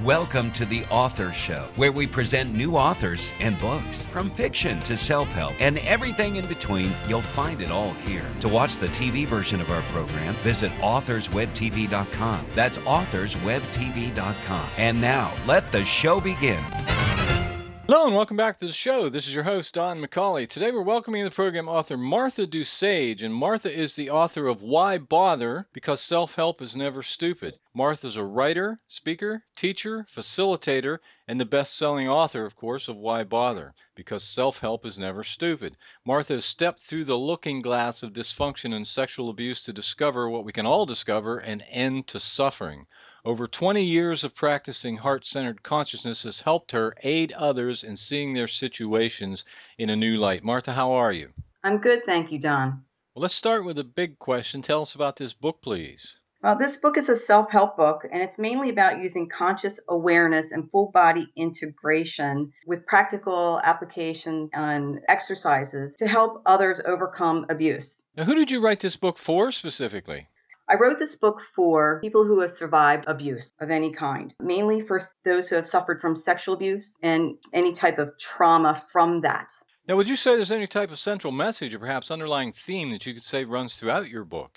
Welcome to The Author Show, where we present new authors and books. From fiction to self-help and everything in between, you'll find it all here. To watch the TV version of our program, visit authorswebtv.com. That's authorswebtv.com. And now, let the show begin. Hello and welcome back to the show. This is your host, Don McCauley. Today we're welcoming the program author Martha Dusage, and Martha is the author of Why Bother? Because Self-Help is Never Stupid. Martha's a writer, speaker, teacher, facilitator, and the best-selling author, of course, of Why Bother? Because Self-Help is Never Stupid. Martha has stepped through the looking glass of dysfunction and sexual abuse to discover what we can all discover, an end to suffering. Over 20 years of practicing heart-centered consciousness has helped her aid others in seeing their situations in a new light. Martha, how are you? I'm good, thank you, Don. Well, let's start with a big question. Tell us about this book, please. Well, this book is a self-help book, and it's mainly about using conscious awareness and full-body integration with practical applications and exercises to help others overcome abuse. Now, who did you write this book for specifically? I wrote this book for people who have survived abuse of any kind, mainly for those who have suffered from sexual abuse and any type of trauma from that. Now, would you say there's any type of central message or perhaps underlying theme that you could say runs throughout your book?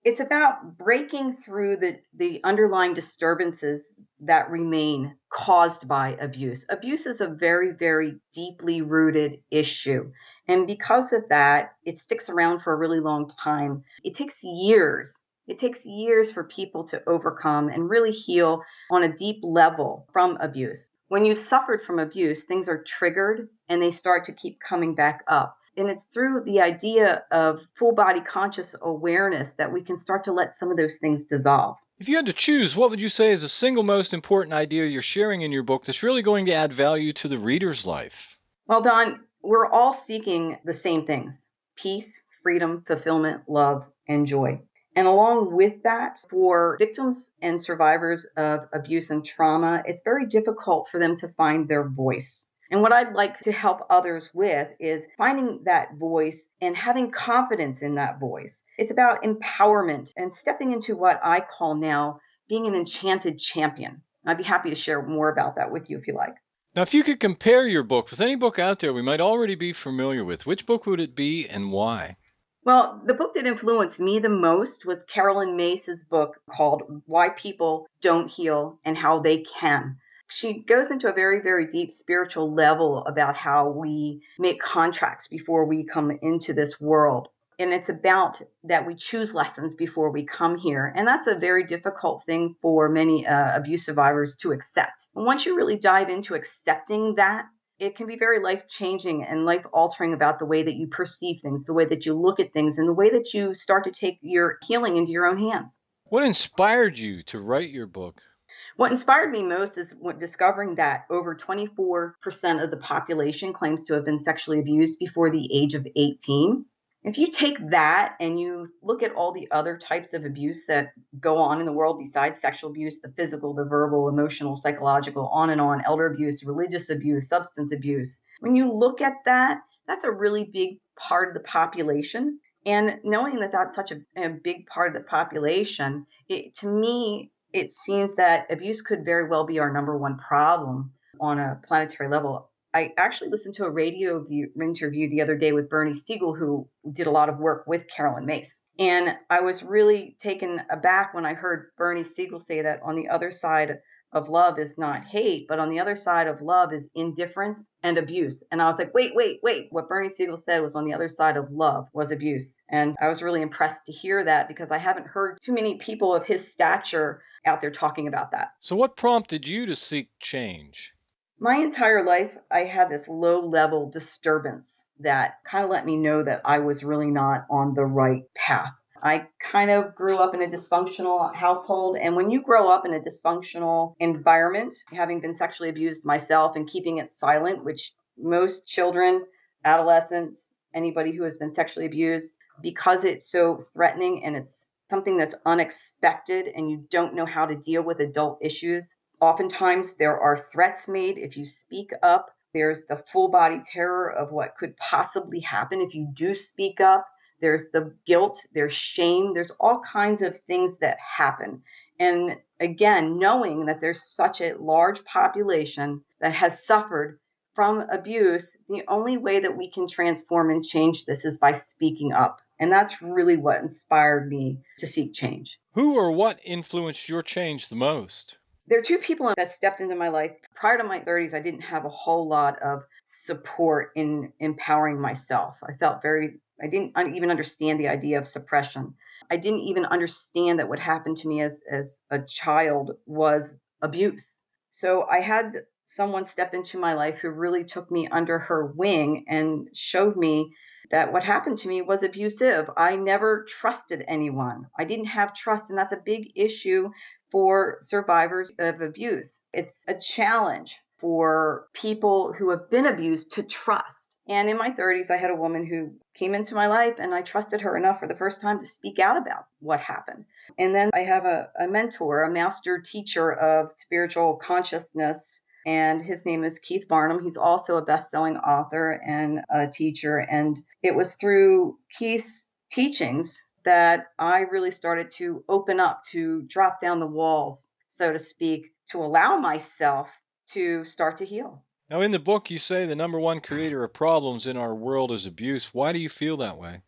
It's about breaking through the underlying disturbances that remain caused by abuse. Abuse is a very, very deeply rooted issue. And because of that, it sticks around for a really long time. It takes years. It takes years for people to overcome and really heal on a deep level from abuse. When you've suffered from abuse, things are triggered and they start to keep coming back up. And it's through the idea of full body conscious awareness that we can start to let some of those things dissolve. If you had to choose, what would you say is the single most important idea you're sharing in your book that's really going to add value to the reader's life? Well, Don, we're all seeking the same things: peace, freedom, fulfillment, love, and joy. And along with that, for victims and survivors of abuse and trauma, it's very difficult for them to find their voice. And what I'd like to help others with is finding that voice and having confidence in that voice. It's about empowerment and stepping into what I call now being an enchanted champion. I'd be happy to share more about that with you if you like. Now, if you could compare your book with any book out there we might already be familiar with, which book would it be and why? Well, the book that influenced me the most was Carolyn Mace's book called Why People Don't Heal and How They Can. She goes into a very, very deep spiritual level about how we make contracts before we come into this world. And it's about that we choose lessons before we come here. And that's a very difficult thing for many abuse survivors to accept. And once you really dive into accepting that, it can be very life-changing and life-altering about the way that you perceive things, the way that you look at things, and the way that you start to take your healing into your own hands. What inspired you to write your book? What inspired me most is discovering that over 24% of the population claims to have been sexually abused before the age of 18. If you take that and you look at all the other types of abuse that go on in the world besides sexual abuse, the physical, the verbal, emotional, psychological, on, elder abuse, religious abuse, substance abuse, when you look at that, that's a really big part of the population. And knowing that that's such a big part of the population, to me, it seems that abuse could very well be our number one problem on a planetary level. I actually listened to a radio interview the other day with Bernie Siegel, who did a lot of work with Carolyn Mace. And I was really taken aback when I heard Bernie Siegel say that on the other side of love is not hate, but on the other side of love is indifference and abuse. And I was like, wait. What Bernie Siegel said was on the other side of love was abuse. And I was really impressed to hear that because I haven't heard too many people of his stature out there talking about that. So what prompted you to seek change? My entire life, I had this low-level disturbance that kind of let me know that I was really not on the right path. I kind of grew up in a dysfunctional household, and when you grow up in a dysfunctional environment, having been sexually abused myself and keeping it silent, which most children, adolescents, anybody who has been sexually abused, because it's so threatening and it's something that's unexpected and you don't know how to deal with adult issues, oftentimes there are threats made if you speak up. There's the full body terror of what could possibly happen if you do speak up. There's the guilt, there's shame, there's all kinds of things that happen. And again, knowing that there's such a large population that has suffered from abuse, the only way that we can transform and change this is by speaking up. And that's really what inspired me to seek change. Who or what influenced your change the most? There are two people that stepped into my life. Prior to my 30s, I didn't have a whole lot of support in empowering myself. I didn't even understand the idea of suppression. I didn't even understand that what happened to me as a child was abuse. So I had someone step into my life who really took me under her wing and showed me that what happened to me was abusive. I never trusted anyone. I didn't have trust, and that's a big issue for survivors of abuse. It's a challenge for people who have been abused to trust. And in my 30s, I had a woman who came into my life, and I trusted her enough for the first time to speak out about what happened. And then I have a mentor, a master teacher of spiritual consciousness, and his name is Keith Barnum. He's also a best-selling author and a teacher. And it was through Keith's teachings that I really started to open up, to drop down the walls, so to speak, to allow myself to start to heal. Now, in the book, you say the number one creator of problems in our world is abuse. Why do you feel that way?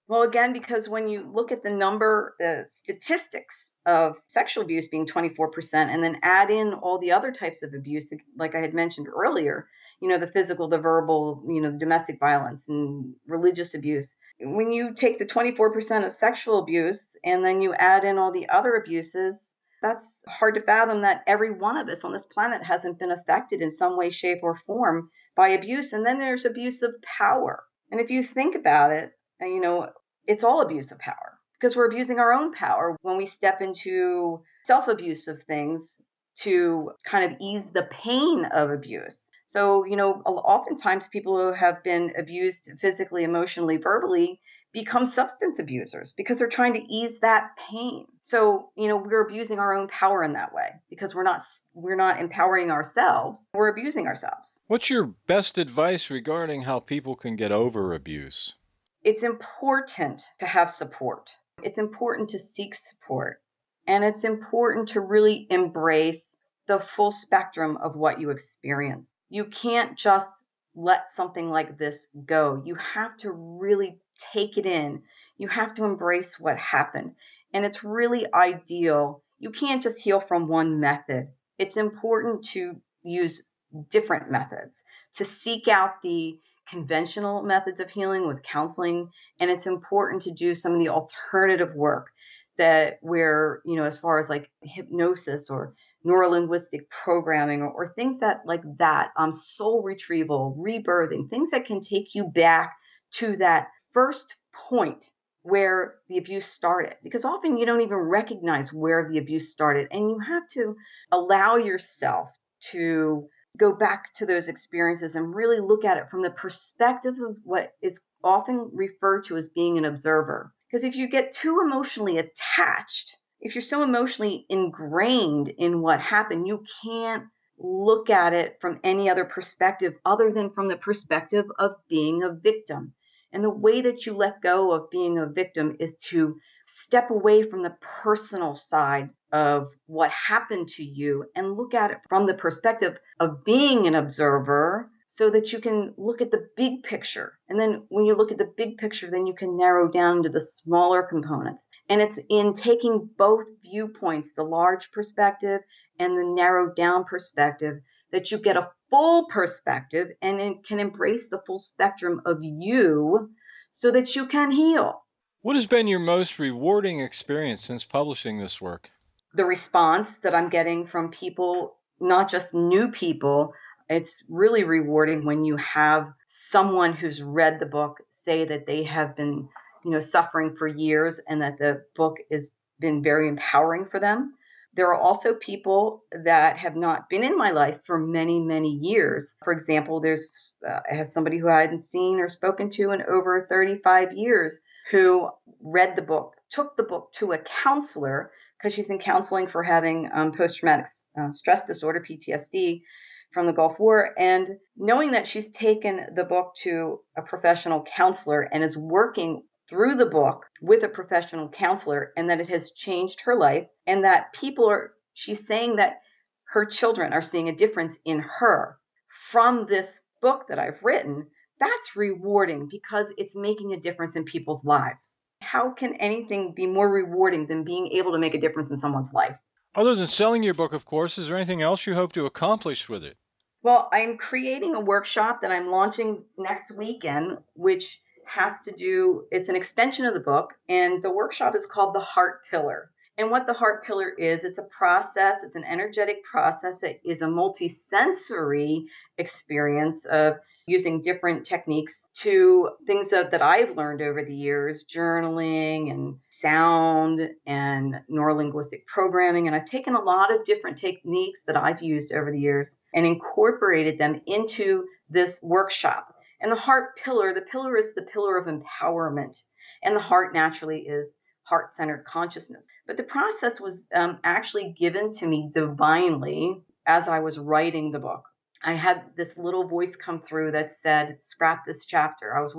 Well, again, because when you look at the statistics of sexual abuse being 24%, and then add in all the other types of abuse, like I had mentioned earlier, the physical, the verbal, domestic violence and religious abuse. When you take the 24% of sexual abuse and then you add in all the other abuses, that's hard to fathom that every one of us on this planet hasn't been affected in some way, shape, or form by abuse. And then there's abuse of power. And if you think about it, it's all abuse of power because we're abusing our own power when we step into self-abuse of things to kind of ease the pain of abuse. So, oftentimes people who have been abused physically, emotionally, verbally become substance abusers because they're trying to ease that pain. So, we're abusing our own power in that way because we're not empowering ourselves. We're abusing ourselves. What's your best advice regarding how people can get over abuse? It's important to have support. It's important to seek support. And it's important to really embrace the full spectrum of what you experience. You can't just let something like this go. You have to really take it in. You have to embrace what happened. And it's really ideal. You can't just heal from one method. It's important to use different methods, to seek out the conventional methods of healing with counseling, and it's important to do some of the alternative work as far as like hypnosis or neurolinguistic programming or things like that, soul retrieval, rebirthing, things that can take you back to that first point where the abuse started, because often you don't even recognize where the abuse started, and you have to allow yourself to go back to those experiences and really look at it from the perspective of what is often referred to as being an observer. Because if you get too emotionally attached, if you're so emotionally ingrained in what happened, you can't look at it from any other perspective other than from the perspective of being a victim. And the way that you let go of being a victim is to step away from the personal side of what happened to you and look at it from the perspective of being an observer, so that you can look at the big picture. And then when you look at the big picture, then you can narrow down to the smaller components. And it's in taking both viewpoints, the large perspective and the narrowed down perspective, that you get a full perspective and can embrace the full spectrum of you so that you can heal. What has been your most rewarding experience since publishing this work? The response that I'm getting from people, not just new people, it's really rewarding when you have someone who's read the book say that they have been, suffering for years and that the book has been very empowering for them. There are also people that have not been in my life for many, many years. For example, I have somebody who I hadn't seen or spoken to in over 35 years who read the book, took the book to a counselor because she's in counseling for having post-traumatic stress disorder, PTSD, from the Gulf War. And knowing that she's taken the book to a professional counselor and is working through the book with a professional counselor, and that it has changed her life, and that she's saying that her children are seeing a difference in her from this book that I've written. That's rewarding because it's making a difference in people's lives. How can anything be more rewarding than being able to make a difference in someone's life? Other than selling your book, of course, is there anything else you hope to accomplish with it? Well, I'm creating a workshop that I'm launching next weekend, which it's an extension of the book, and the workshop is called the Heart Pillar. And what the Heart Pillar is, it's a process, it's an energetic process. It is a multi-sensory experience of using different techniques to things that I've learned over the years, journaling and sound and neurolinguistic programming. And I've taken a lot of different techniques that I've used over the years and incorporated them into this workshop. And the Heart Pillar, the pillar is the pillar of empowerment. And the heart naturally is heart-centered consciousness. But the process was actually given to me divinely as I was writing the book. I had this little voice come through that said, scrap this chapter. I was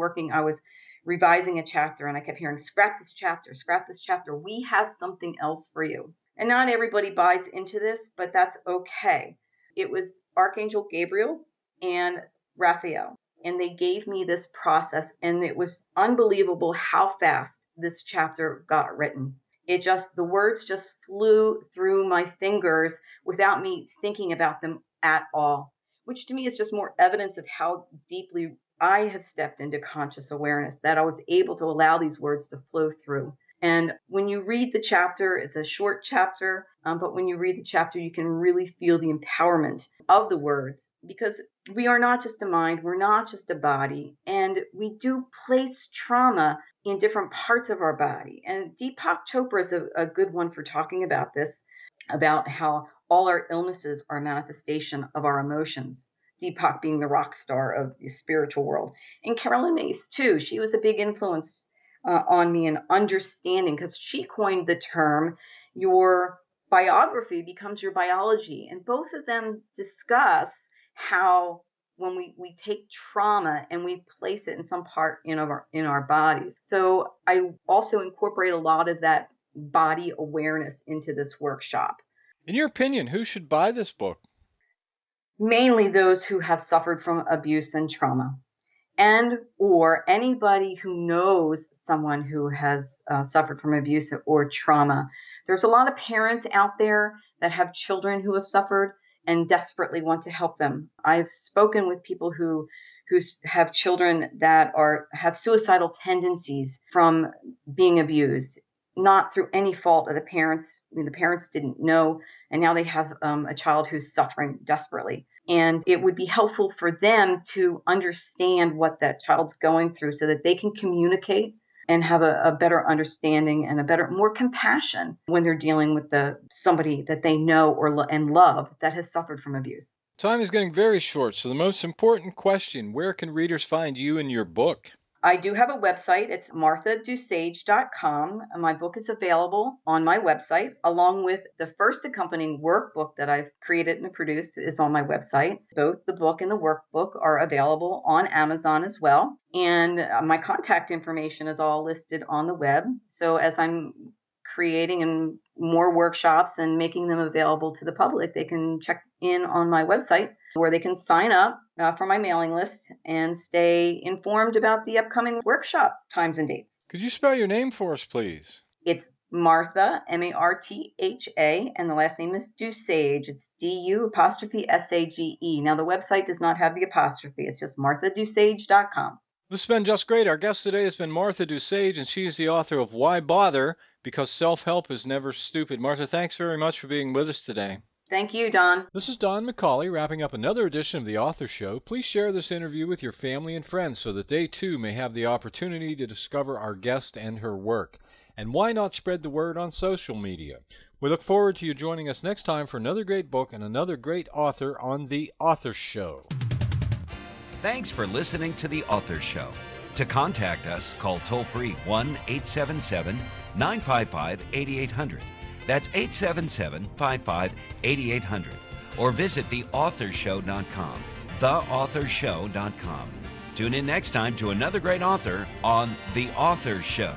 revising a chapter, and I kept hearing, scrap this chapter, scrap this chapter. We have something else for you. And not everybody buys into this, but that's okay. It was Archangel Gabriel and Raphael, and they gave me this process, and it was unbelievable how fast this chapter got written. The words just flew through my fingers without me thinking about them at all, which to me is just more evidence of how deeply I have stepped into conscious awareness, that I was able to allow these words to flow through. And when you read the chapter, it's a short chapter, but when you read the chapter, you can really feel the empowerment of the words, because we are not just a mind, we're not just a body, and we do place trauma in different parts of our body. And Deepak Chopra is a good one for talking about this, about how all our illnesses are a manifestation of our emotions. Deepak being the rock star of the spiritual world. And Carolyn Mace, too, she was a big influence on me in understanding, because she coined the term, your biography becomes your biology. And both of them discuss how when we take trauma and we place it in some part in our bodies. So I also incorporate a lot of that body awareness into this workshop. In your opinion, who should buy this book? Mainly those who have suffered from abuse and trauma, and or anybody who knows someone who has suffered from abuse or trauma. There's a lot of parents out there that have children who have suffered and desperately want to help them. I've spoken with people who have children that have suicidal tendencies from being abused, not through any fault of the parents. I mean, the parents didn't know, and now they have a child who's suffering desperately. And it would be helpful for them to understand what that child's going through so that they can communicate and have a better understanding and more compassion when they're dealing with somebody that they know and love that has suffered from abuse. Time is getting very short, so the most important question, where can readers find you and your book? I do have a website. It's marthadusage.com. My book is available on my website, along with the first accompanying workbook that I've created and produced is on my website. Both the book and the workbook are available on Amazon as well. And my contact information is all listed on the web. So as I'm creating more workshops and making them available to the public, they can check in on my website, where they can sign up for my mailing list and stay informed about the upcoming workshop times and dates. Could you spell your name for us, please? It's Martha, Martha, and the last name is Dusage. It's DU''Sage. Now, the website does not have the apostrophe. It's just marthadusage.com. This has been just great. Our guest today has been Martha Dusage, and she is the author of Why Bother? Because Self-Help is Never Stupid. Martha, thanks very much for being with us today. Thank you, Don. This is Don McCauley wrapping up another edition of The Author Show. Please share this interview with your family and friends so that they too may have the opportunity to discover our guest and her work. And why not spread the word on social media? We look forward to you joining us next time for another great book and another great author on The Author Show. Thanks for listening to The Author Show. To contact us, call toll-free 1-877-955-8800. That's 877-55-8800. Or visit theauthorshow.com. Theauthorshow.com. Tune in next time to another great author on The Author Show.